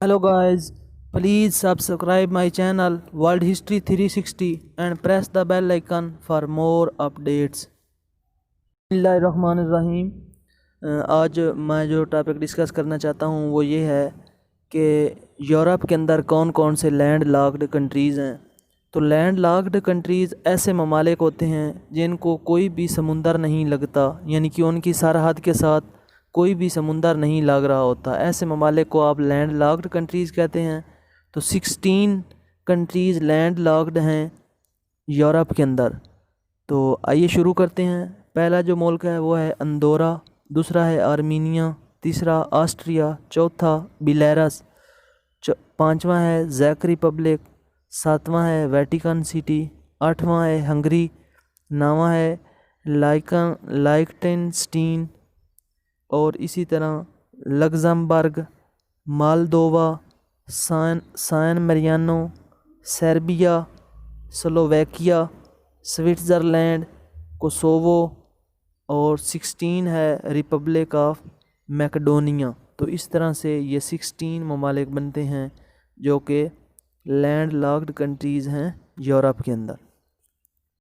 Hello guys, please subscribe my channel World History 360 and press the bell icon for more updates. Bismillahirrahmanirrahim। آج میں جو topic discuss کرنا چاہتا ہوں وہ یہ ہے کہ یورپ کے اندر کون کون سے لینڈ لاکڈ کنٹریز ہیں۔ تو لینڈ لاکڈ کنٹریز ایسے ممالک ہوتے ہیں جن کو کوئی بھی سمندر نہیں لگتا، یعنی کہ ان کی سرحد کے ساتھ کوئی بھی سمندر نہیں لگ رہا ہوتا، ایسے ممالک کو آپ لینڈ لاکڈ کنٹریز کہتے ہیں۔ تو 16 کنٹریز لینڈ لاکڈ ہیں یورپ کے اندر۔ تو آئیے شروع کرتے ہیں۔ پہلا جو ملک ہے وہ ہے اندورا، دوسرا ہے آرمینیا، تیسرا آسٹریا، چوتھا بیلاروس، پانچواں ہے زیک ریپبلک، ساتواں ہے ویٹیکن سٹی، آٹھواں ہے ہنگری، نواں ہے لائٹنسٹین، اور اسی طرح لگزمبرگ، مالدووا، سان میرینو، سربیا، سلوواکیہ، سوئٹزرلینڈ، کوسووو، اور 16 ہے ریپبلک آف میکڈونیا۔ تو اس طرح سے یہ 16 ممالک بنتے ہیں جو کہ لینڈ لاکڈ کنٹریز ہیں یورپ کے اندر۔